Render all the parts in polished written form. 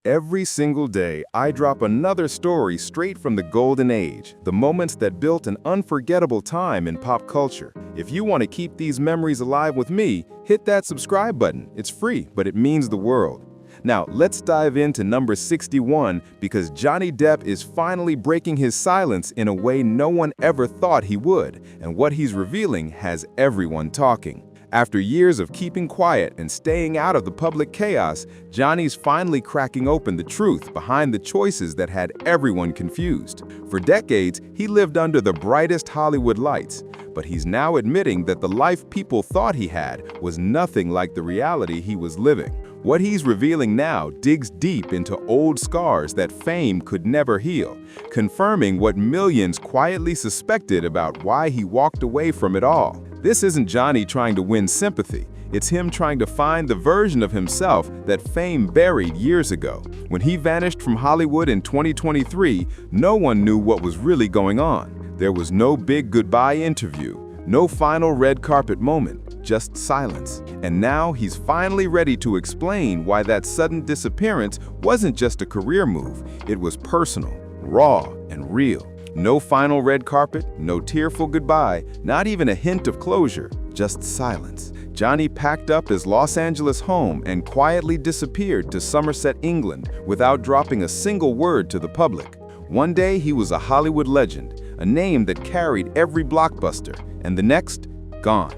Every single day, I drop another story straight from the golden age, the moments that built an unforgettable time in pop culture. If you want to keep these memories alive with me, hit that subscribe button. It's free, but it means the world. Now, let's dive into number 61 because Johnny Depp is finally breaking his silence in a way no one ever thought he would, and what he's revealing has everyone talking. After years of keeping quiet and staying out of the public chaos, Johnny's finally cracking open the truth behind the choices that had everyone confused. For decades, he lived under the brightest Hollywood lights, but he's now admitting that the life people thought he had was nothing like the reality he was living. What he's revealing now digs deep into old scars that fame could never heal, confirming what millions quietly suspected about why he walked away from it all. This isn't Johnny trying to win sympathy. It's him trying to find the version of himself that fame buried years ago. When he vanished from Hollywood in 2023, no one knew what was really going on. There was no big goodbye interview, no final red carpet moment, just silence. And now he's finally ready to explain why that sudden disappearance wasn't just a career move. It was personal, raw, and real. No final red carpet, no tearful goodbye, not even a hint of closure, just silence. Johnny packed up his Los Angeles home and quietly disappeared to Somerset, England, without dropping a single word to the public. One day he was a Hollywood legend, a name that carried every blockbuster, and the next, gone.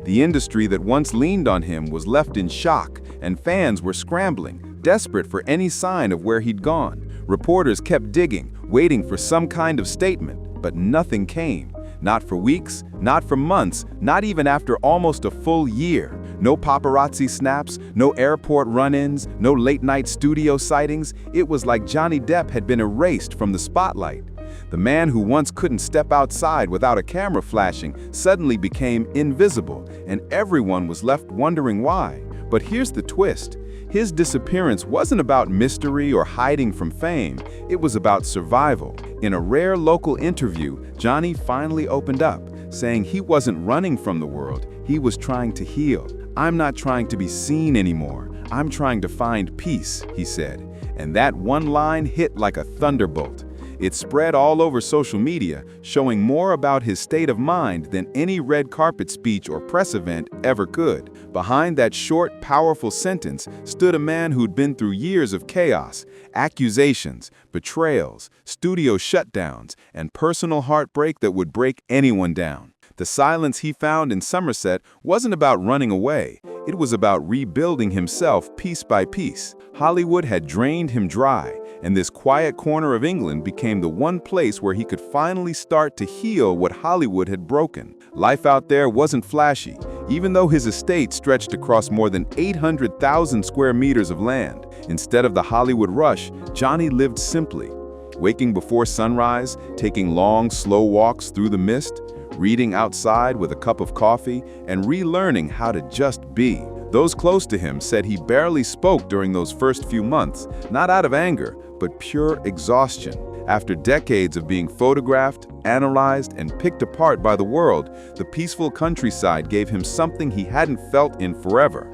The industry that once leaned on him was left in shock, and fans were scrambling, desperate for any sign of where he'd gone. Reporters kept digging, waiting for some kind of statement, but nothing came. Not for weeks, not for months, not even after almost a full year. No paparazzi snaps, no airport run-ins, no late-night studio sightings. It was like Johnny Depp had been erased from the spotlight. The man who once couldn't step outside without a camera flashing suddenly became invisible, and everyone was left wondering why. But here's the twist. His disappearance wasn't about mystery or hiding from fame. It was about survival. In a rare local interview, Johnny finally opened up, saying he wasn't running from the world, he was trying to heal. "I'm not trying to be seen anymore. I'm trying to find peace," he said. And that one line hit like a thunderbolt. It spread all over social media, showing more about his state of mind than any red carpet speech or press event ever could. Behind that short, powerful sentence stood a man who'd been through years of chaos, accusations, betrayals, studio shutdowns, and personal heartbreak that would break anyone down. The silence he found in Somerset wasn't about running away. It was about rebuilding himself piece by piece. Hollywood had drained him dry, and this quiet corner of England became the one place where he could finally start to heal what Hollywood had broken. Life out there wasn't flashy, even though his estate stretched across more than 800,000 square meters of land. Instead of the Hollywood rush, Johnny lived simply, waking before sunrise, taking long, slow walks through the mist, reading outside with a cup of coffee, and relearning how to just be. Those close to him said he barely spoke during those first few months, not out of anger, but pure exhaustion. After decades of being photographed, analyzed, and picked apart by the world, the peaceful countryside gave him something he hadn't felt in forever: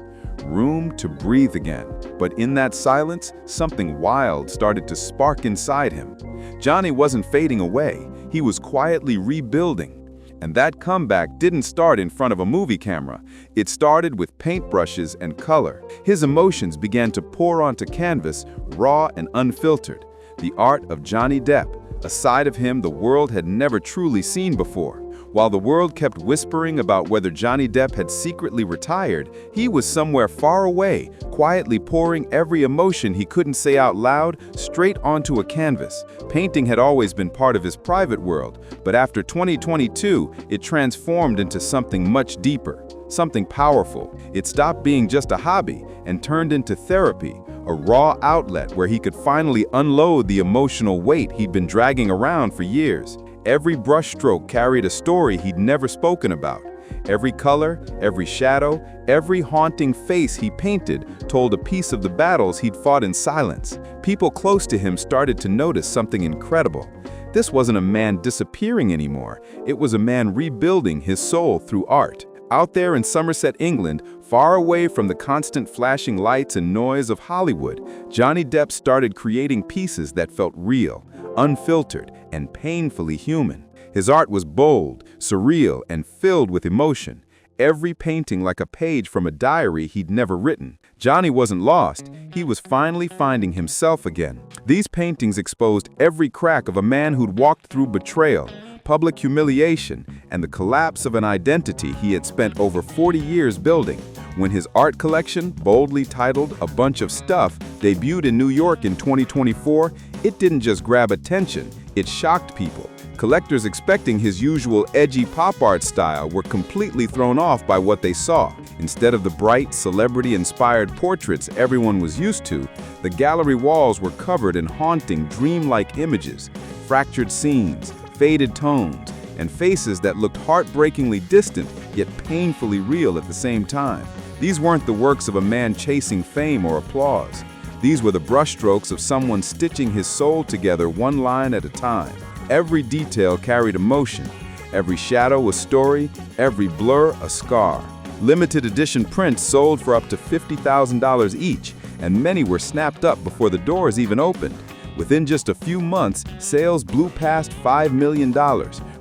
room to breathe again. But in that silence, something wild started to spark inside him. Johnny wasn't fading away, he was quietly rebuilding. And that comeback didn't start in front of a movie camera. It started with paintbrushes and color. His emotions began to pour onto canvas, raw and unfiltered. The art of Johnny Depp, a side of him the world had never truly seen before. While the world kept whispering about whether Johnny Depp had secretly retired, he was somewhere far away, quietly pouring every emotion he couldn't say out loud straight onto a canvas. Painting had always been part of his private world, but after 2022, it transformed into something much deeper, something powerful. It stopped being just a hobby and turned into therapy, a raw outlet where he could finally unload the emotional weight he'd been dragging around for years. Every brushstroke carried a story he'd never spoken about. Every color, every shadow, every haunting face he painted told a piece of the battles he'd fought in silence. People close to him started to notice something incredible. This wasn't a man disappearing anymore. It was a man rebuilding his soul through art. Out there in Somerset, England, far away from the constant flashing lights and noise of Hollywood, Johnny Depp started creating pieces that felt real, unfiltered, and painfully human. His art was bold, surreal, and filled with emotion. Every painting like a page from a diary he'd never written. Johnny wasn't lost. He was finally finding himself again. These paintings exposed every crack of a man who'd walked through betrayal, public humiliation, and the collapse of an identity he had spent over 40 years building. When his art collection, boldly titled A Bunch of Stuff, debuted in New York in 2024, it didn't just grab attention, it shocked people. Collectors expecting his usual edgy pop art style were completely thrown off by what they saw. Instead of the bright, celebrity-inspired portraits everyone was used to, the gallery walls were covered in haunting, dreamlike images, fractured scenes, faded tones, and faces that looked heartbreakingly distant yet painfully real at the same time. These weren't the works of a man chasing fame or applause. These were the brushstrokes of someone stitching his soul together one line at a time. Every detail carried emotion, every shadow a story, every blur a scar. Limited edition prints sold for up to $50,000 each, and many were snapped up before the doors even opened. Within just a few months, sales blew past $5 million,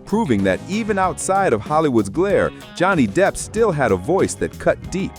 proving that even outside of Hollywood's glare, Johnny Depp still had a voice that cut deep.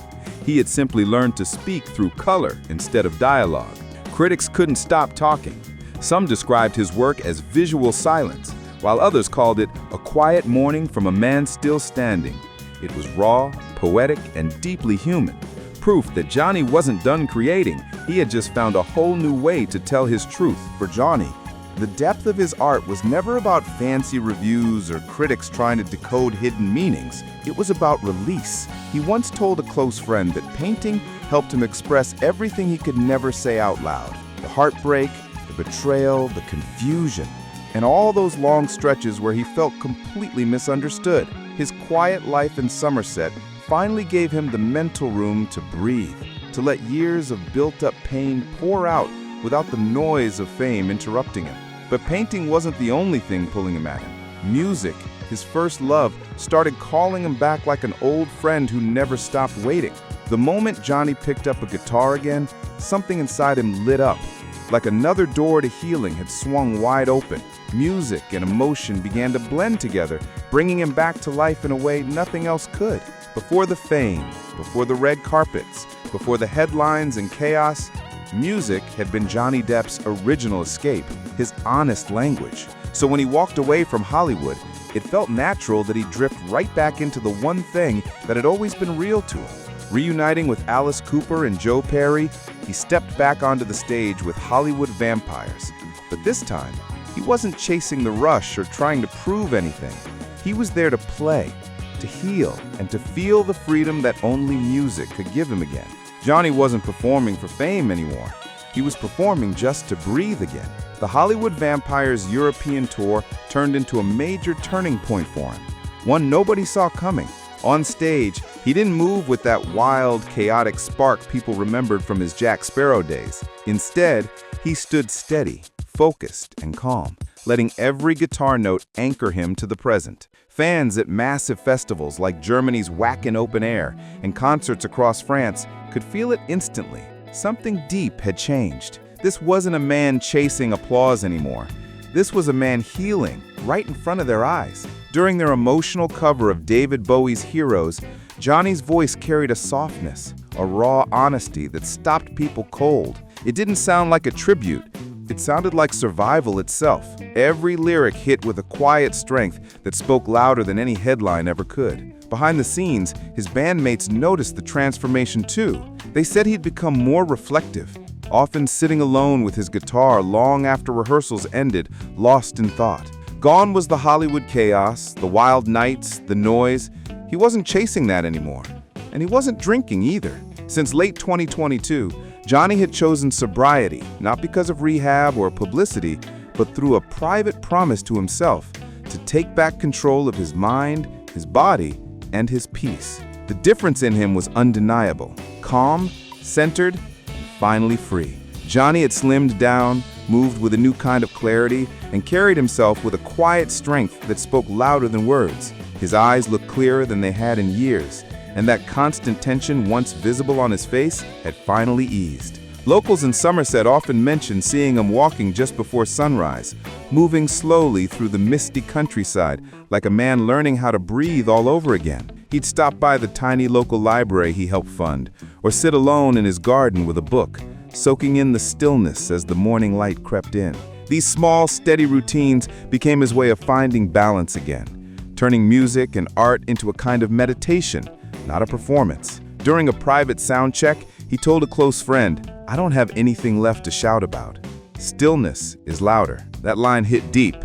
He had simply learned to speak through color instead of dialogue. Critics couldn't stop talking. Some described his work as visual silence, while others called it a quiet morning from a man still standing. It was raw, poetic, and deeply human. Proof that Johnny wasn't done creating, he had just found a whole new way to tell his truth. For Johnny, the depth of his art was never about fancy reviews or critics trying to decode hidden meanings. It was about release. He once told a close friend that painting helped him express everything he could never say out loud. The heartbreak, the betrayal, the confusion, and all those long stretches where he felt completely misunderstood. His quiet life in Somerset finally gave him the mental room to breathe, to let years of built-up pain pour out without the noise of fame interrupting him. But painting wasn't the only thing pulling him at him. Music, his first love, started calling him back like an old friend who never stopped waiting. The moment Johnny picked up a guitar again, something inside him lit up. Like another door to healing had swung wide open. Music and emotion began to blend together, bringing him back to life in a way nothing else could. Before the fame, before the red carpets, before the headlines and chaos, music had been Johnny Depp's original escape, his honest language. So when he walked away from Hollywood, it felt natural that he'd drift right back into the one thing that had always been real to him. Reuniting with Alice Cooper and Joe Perry, he stepped back onto the stage with Hollywood Vampires. But this time, he wasn't chasing the rush or trying to prove anything. He was there to play, to heal, and to feel the freedom that only music could give him again. Johnny wasn't performing for fame anymore. He was performing just to breathe again. The Hollywood Vampires European tour turned into a major turning point for him, one nobody saw coming. On stage, he didn't move with that wild, chaotic spark people remembered from his Jack Sparrow days. Instead, he stood steady, focused, and calm, letting every guitar note anchor him to the present. Fans at massive festivals like Germany's Wacken Open Air and concerts across France could feel it instantly. Something deep had changed. This wasn't a man chasing applause anymore. This was a man healing right in front of their eyes. During their emotional cover of David Bowie's Heroes, Johnny's voice carried a softness, a raw honesty that stopped people cold. It didn't sound like a tribute. It sounded like survival itself. Every lyric hit with a quiet strength that spoke louder than any headline ever could. Behind the scenes, his bandmates noticed the transformation too. They said he'd become more reflective, often sitting alone with his guitar long after rehearsals ended, lost in thought. Gone was the Hollywood chaos, the wild nights, the noise. He wasn't chasing that anymore. And he wasn't drinking either. Since late 2022, Johnny had chosen sobriety, not because of rehab or publicity, but through a private promise to himself to take back control of his mind, his body, and his peace. The difference in him was undeniable. Calm, centered, and finally free. Johnny had slimmed down, moved with a new kind of clarity, and carried himself with a quiet strength that spoke louder than words. His eyes looked clearer than they had in years, and that constant tension once visible on his face had finally eased. Locals in Somerset often mention seeing him walking just before sunrise, moving slowly through the misty countryside like a man learning how to breathe all over again. He'd stop by the tiny local library he helped fund, or sit alone in his garden with a book, soaking in the stillness as the morning light crept in. These small, steady routines became his way of finding balance again, turning music and art into a kind of meditation, not a performance. During a private sound check, he told a close friend, "I don't have anything left to shout about. Stillness is louder." That line hit deep,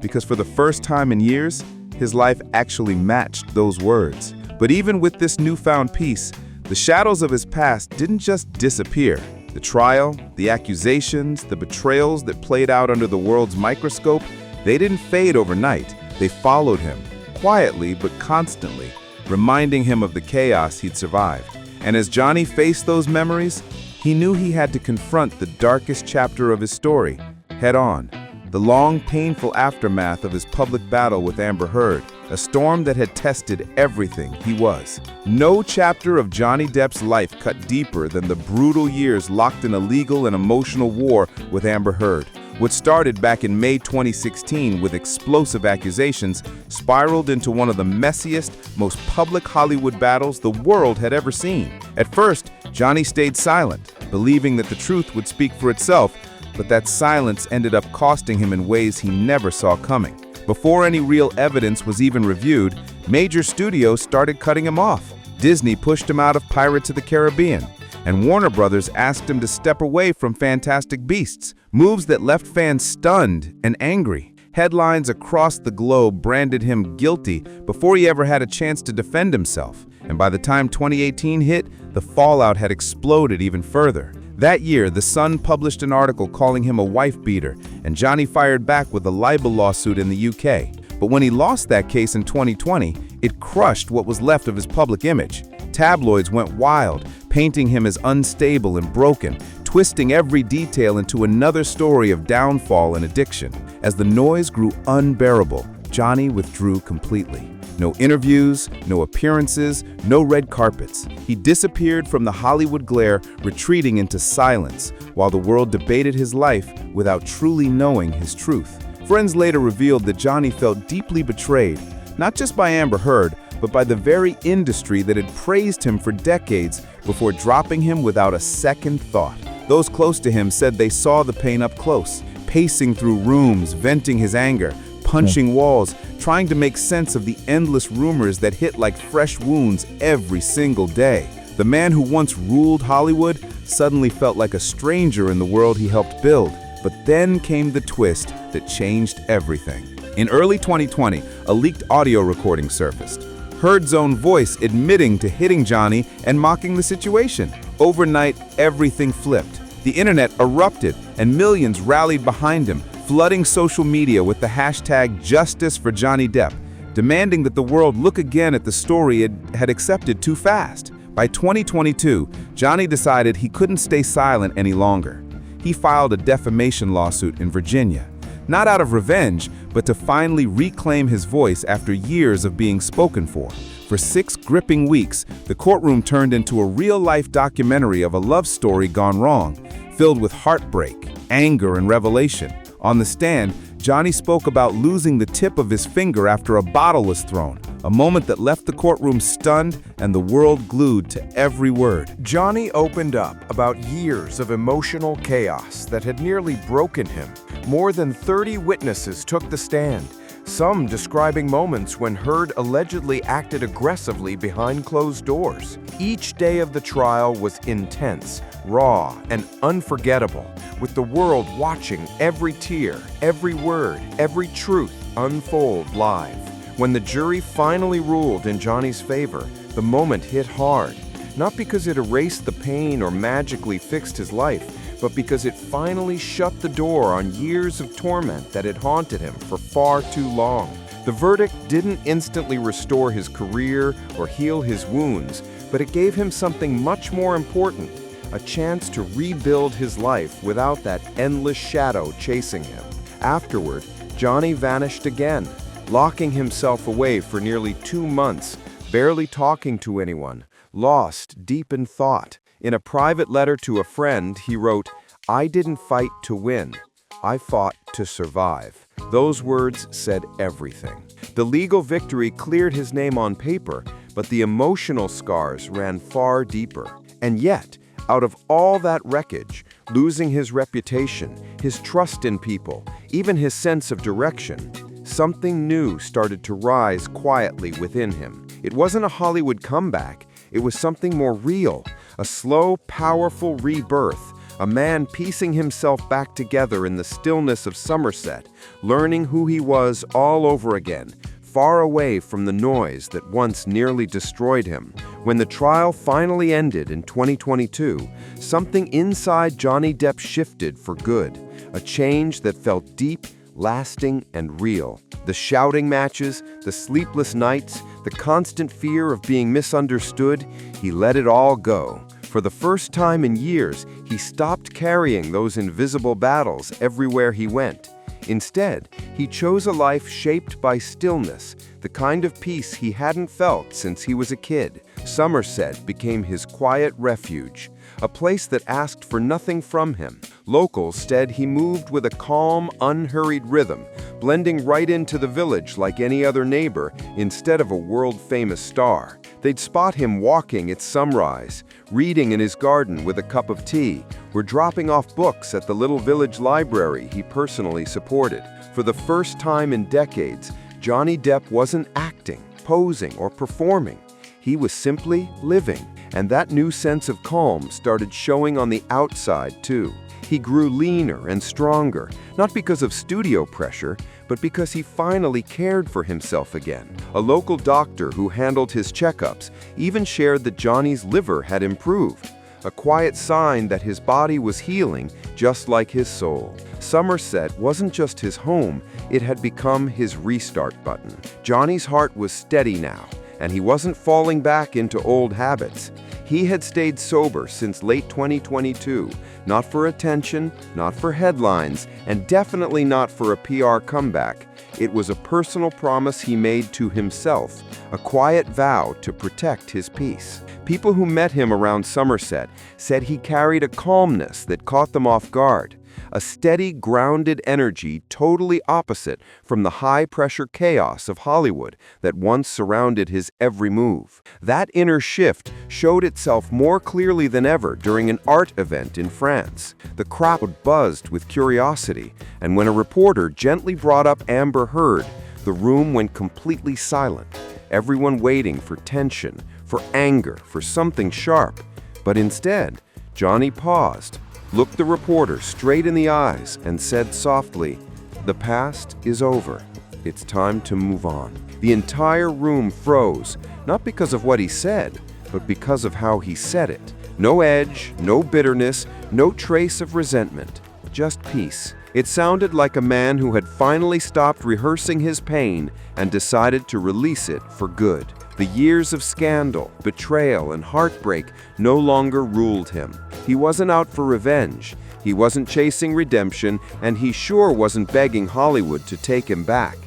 because for the first time in years, his life actually matched those words. But even with this newfound peace, the shadows of his past didn't just disappear. The trial, the accusations, the betrayals that played out under the world's microscope, they didn't fade overnight. They followed him, quietly but constantly, reminding him of the chaos he'd survived. And as Johnny faced those memories, he knew he had to confront the darkest chapter of his story, head on. The long, painful aftermath of his public battle with Amber Heard, a storm that had tested everything he was. No chapter of Johnny Depp's life cut deeper than the brutal years locked in a legal and emotional war with Amber Heard. What started back in May 2016 with explosive accusations spiraled into one of the messiest, most public Hollywood battles the world had ever seen. At first, Johnny stayed silent, believing that the truth would speak for itself, but that silence ended up costing him in ways he never saw coming. Before any real evidence was even reviewed, major studios started cutting him off. Disney pushed him out of Pirates of the Caribbean, and Warner Brothers asked him to step away from Fantastic Beasts, moves that left fans stunned and angry. Headlines across the globe branded him guilty before he ever had a chance to defend himself. And by the time 2018 hit, the fallout had exploded even further. That year, The Sun published an article calling him a wife-beater, and Johnny fired back with a libel lawsuit in the UK. But when he lost that case in 2020, it crushed what was left of his public image. Tabloids went wild, painting him as unstable and broken, twisting every detail into another story of downfall and addiction. As the noise grew unbearable, Johnny withdrew completely. No interviews, no appearances, no red carpets. He disappeared from the Hollywood glare, retreating into silence, while the world debated his life without truly knowing his truth. Friends later revealed that Johnny felt deeply betrayed, not just by Amber Heard, but by the very industry that had praised him for decades before dropping him without a second thought. Those close to him said they saw the pain up close, pacing through rooms, venting his anger, punching walls, trying to make sense of the endless rumors that hit like fresh wounds every single day. The man who once ruled Hollywood suddenly felt like a stranger in the world he helped build. But then came the twist that changed everything. In early 2020, a leaked audio recording surfaced. Heard's own voice admitting to hitting Johnny and mocking the situation. Overnight, everything flipped. The internet erupted, and millions rallied behind him, flooding social media with the hashtag Justice for Johnny Depp, demanding that the world look again at the story it had accepted too fast. By 2022, Johnny decided he couldn't stay silent any longer. He filed a defamation lawsuit in Virginia, not out of revenge, but to finally reclaim his voice after years of being spoken for. For 6 gripping weeks, the courtroom turned into a real-life documentary of a love story gone wrong, filled with heartbreak, anger, and revelation. On the stand, Johnny spoke about losing the tip of his finger after a bottle was thrown, a moment that left the courtroom stunned and the world glued to every word. Johnny opened up about years of emotional chaos that had nearly broken him. More than 30 witnesses took the stand, some describing moments when Heard allegedly acted aggressively behind closed doors. Each day of the trial was intense, raw, and unforgettable, with the world watching every tear, every word, every truth unfold live. When the jury finally ruled in Johnny's favor, the moment hit hard, not because it erased the pain or magically fixed his life, but because it finally shut the door on years of torment that had haunted him for far too long. The verdict didn't instantly restore his career or heal his wounds, but it gave him something much more important, a chance to rebuild his life without that endless shadow chasing him. Afterward, Johnny vanished again, locking himself away for nearly 2 months, barely talking to anyone, lost deep in thought. In a private letter to a friend, he wrote, "I didn't fight to win. I fought to survive." Those words said everything. The legal victory cleared his name on paper, but the emotional scars ran far deeper. And yet, out of all that wreckage, losing his reputation, his trust in people, even his sense of direction, something new started to rise quietly within him. It wasn't a Hollywood comeback. It was something more real, a slow, powerful rebirth, a man piecing himself back together in the stillness of Somerset, learning who he was all over again, far away from the noise that once nearly destroyed him. When the trial finally ended in 2022, something inside Johnny Depp shifted for good, a change that felt deep, lasting, and real. The shouting matches, the sleepless nights, the constant fear of being misunderstood, he let it all go. For the first time in years, he stopped carrying those invisible battles everywhere he went. Instead, he chose a life shaped by stillness, the kind of peace he hadn't felt since he was a kid. Somerset became his quiet refuge, a place that asked for nothing from him. Local said he moved with a calm, unhurried rhythm, blending right into the village like any other neighbor instead of a world-famous star. They'd spot him walking at sunrise, reading in his garden with a cup of tea, or dropping off books at the little village library he personally supported. For the first time in decades, Johnny Depp wasn't acting, posing, or performing. He was simply living, and that new sense of calm started showing on the outside, too. He grew leaner and stronger, not because of studio pressure, but because he finally cared for himself again. A local doctor who handled his checkups even shared that Johnny's liver had improved, a quiet sign that his body was healing just like his soul. Somerset wasn't just his home, it had become his restart button. Johnny's heart was steady now, and he wasn't falling back into old habits. He had stayed sober since late 2022, not for attention, not for headlines, and definitely not for a PR comeback. It was a personal promise he made to himself, a quiet vow to protect his peace. People who met him around Somerset said he carried a calmness that caught them off guard, a steady, grounded energy totally opposite from the high-pressure chaos of Hollywood that once surrounded his every move. That inner shift showed itself more clearly than ever during an art event in France. The crowd buzzed with curiosity, and when a reporter gently brought up Amber Heard, the room went completely silent, everyone waiting for tension, for anger, for something sharp. But instead, Johnny paused, looked the reporter straight in the eyes, and said softly, "The past is over. It's time to move on." The entire room froze, not because of what he said, but because of how he said it. No edge, no bitterness, no trace of resentment, just peace. It sounded like a man who had finally stopped rehearsing his pain and decided to release it for good. The years of scandal, betrayal, and heartbreak no longer ruled him. He wasn't out for revenge, he wasn't chasing redemption, and he sure wasn't begging Hollywood to take him back.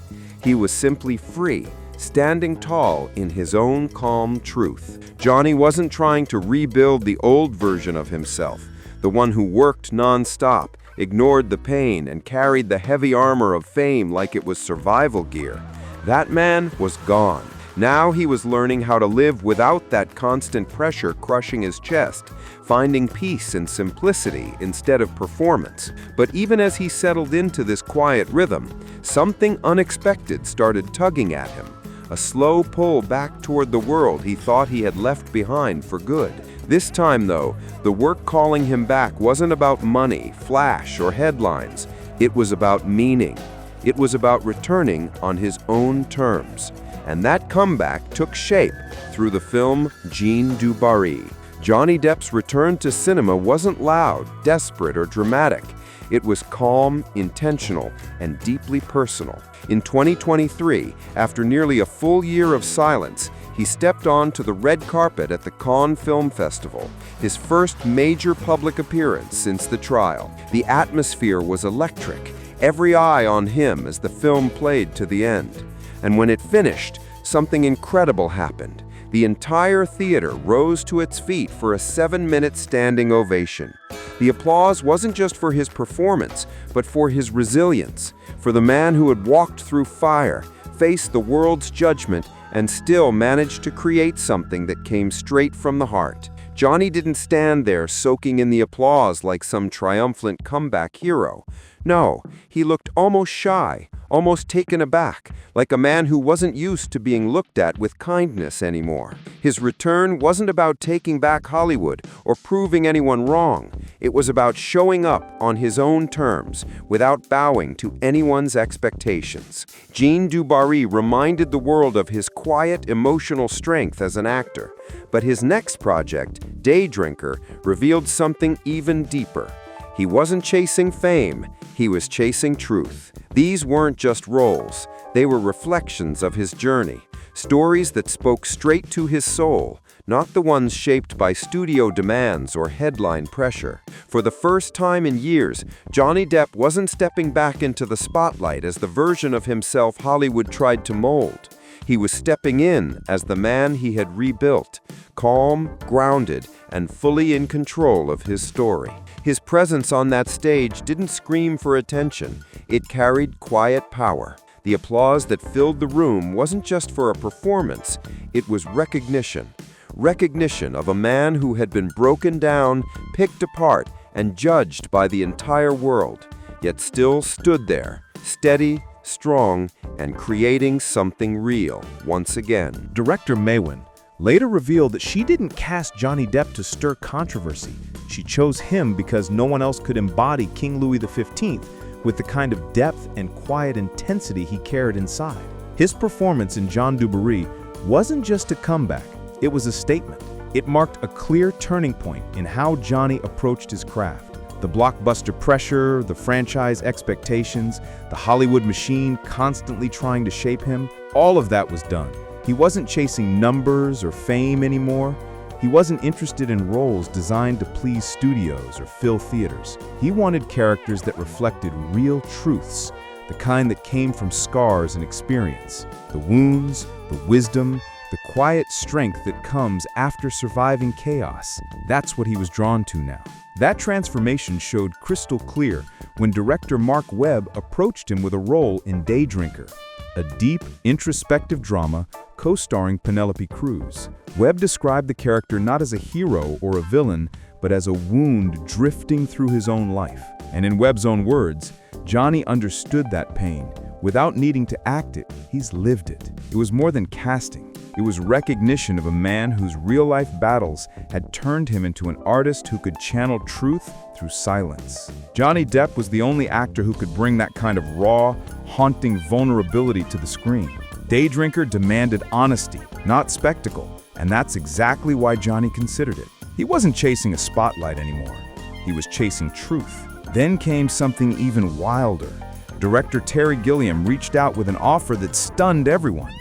He was simply free, standing tall in his own calm truth. Johnny wasn't trying to rebuild the old version of himself, the one who worked non-stop, ignored the pain, and carried the heavy armor of fame like it was survival gear. That man was gone. Now he was learning how to live without that constant pressure crushing his chest, finding peace and simplicity instead of performance. But even as he settled into this quiet rhythm, something unexpected started tugging at him, a slow pull back toward the world he thought he had left behind for good. This time, though, the work calling him back wasn't about money, flash, or headlines. It was about meaning. It was about returning on his own terms. And that comeback took shape through the film Jean du Barry. Johnny Depp's return to cinema wasn't loud, desperate, or dramatic. It was calm, intentional, and deeply personal. In 2023, after nearly a full year of silence, he stepped onto the red carpet at the Cannes Film Festival, his first major public appearance since the trial. The atmosphere was electric, every eye on him as the film played to the end. And when it finished, something incredible happened. The entire theater rose to its feet for a 7-minute standing ovation. The applause wasn't just for his performance, but for his resilience, for the man who had walked through fire, faced the world's judgment, and still managed to create something that came straight from the heart. Johnny didn't stand there soaking in the applause like some triumphant comeback hero. No, he looked almost shy, almost taken aback, like a man who wasn't used to being looked at with kindness anymore. His return wasn't about taking back Hollywood or proving anyone wrong. It was about showing up on his own terms, without bowing to anyone's expectations. Jean du Barry reminded the world of his quiet, emotional strength as an actor. But his next project, Day Drinker, revealed something even deeper. He wasn't chasing fame, he was chasing truth. These weren't just roles, they were reflections of his journey, stories that spoke straight to his soul, not the ones shaped by studio demands or headline pressure. For the first time in years, Johnny Depp wasn't stepping back into the spotlight as the version of himself Hollywood tried to mold. He was stepping in as the man he had rebuilt, calm, grounded, and fully in control of his story. His presence on that stage didn't scream for attention. It carried quiet power. The applause that filled the room wasn't just for a performance, it was recognition. Recognition of a man who had been broken down, picked apart, and judged by the entire world, yet still stood there, steady, strong, and creating something real once again. Director Maywin later revealed that she didn't cast Johnny Depp to stir controversy. She chose him because no one else could embody King Louis XV with the kind of depth and quiet intensity he carried inside. His performance in Jean du Barry wasn't just a comeback, it was a statement. It marked a clear turning point in how Johnny approached his craft. The blockbuster pressure, the franchise expectations, the Hollywood machine constantly trying to shape him, all of that was done. He wasn't chasing numbers or fame anymore. He wasn't interested in roles designed to please studios or fill theaters. He wanted characters that reflected real truths, the kind that came from scars and experience, the wounds, the wisdom, the quiet strength that comes after surviving chaos. That's what he was drawn to now. That transformation showed crystal clear when director Mark Webb approached him with a role in Day Drinker, a deep, introspective drama co-starring Penelope Cruz. Webb described the character not as a hero or a villain, but as a wound drifting through his own life. And in Webb's own words, Johnny understood that pain. Without needing to act it, he's lived it. It was more than casting. It was recognition of a man whose real-life battles had turned him into an artist who could channel truth through silence. Johnny Depp was the only actor who could bring that kind of raw, haunting vulnerability to the screen. Day Drinker demanded honesty, not spectacle, and that's exactly why Johnny considered it. He wasn't chasing a spotlight anymore. He was chasing truth. Then came something even wilder. Director Terry Gilliam reached out with an offer that stunned everyone.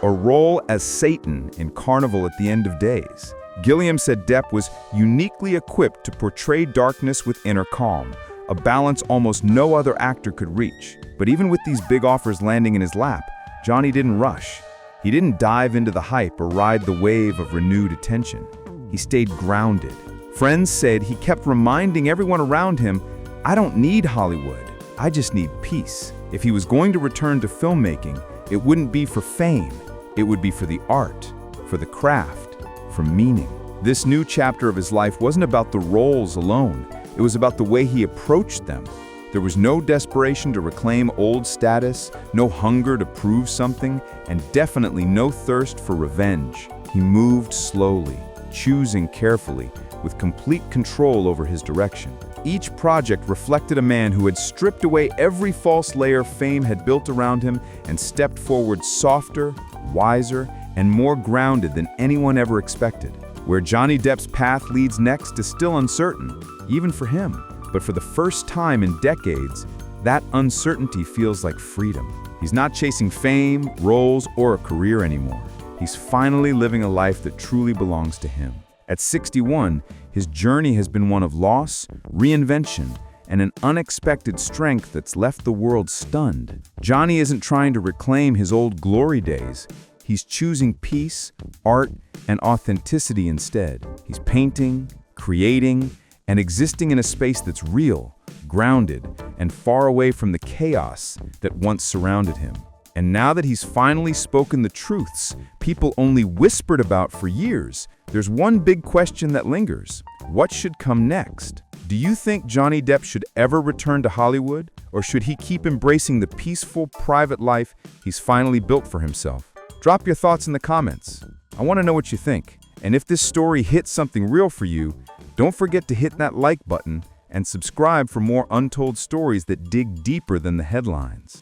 A role as Satan in Carnival at the End of Days. Gilliam said Depp was uniquely equipped to portray darkness with inner calm, a balance almost no other actor could reach. But even with these big offers landing in his lap, Johnny didn't rush. He didn't dive into the hype or ride the wave of renewed attention. He stayed grounded. Friends said he kept reminding everyone around him, "I don't need Hollywood, I just need peace." If he was going to return to filmmaking, it wouldn't be for fame. It would be for the art, for the craft, for meaning. This new chapter of his life wasn't about the roles alone. It was about the way he approached them. There was no desperation to reclaim old status, no hunger to prove something, and definitely no thirst for revenge. He moved slowly, choosing carefully, with complete control over his direction. Each project reflected a man who had stripped away every false layer fame had built around him and stepped forward softer, wiser, and more grounded than anyone ever expected. Where Johnny Depp's path leads next is still uncertain, even for him. But for the first time in decades, that uncertainty feels like freedom. He's not chasing fame, roles, or a career anymore. He's finally living a life that truly belongs to him. At 61, his journey has been one of loss, reinvention, and an unexpected strength that's left the world stunned. Johnny isn't trying to reclaim his old glory days. He's choosing peace, art, and authenticity instead. He's painting, creating, and existing in a space that's real, grounded, and far away from the chaos that once surrounded him. And now that he's finally spoken the truths people only whispered about for years, there's one big question that lingers. What should come next? Do you think Johnny Depp should ever return to Hollywood, or should he keep embracing the peaceful, private life he's finally built for himself? Drop your thoughts in the comments. I want to know what you think. And if this story hits something real for you, don't forget to hit that like button and subscribe for more untold stories that dig deeper than the headlines.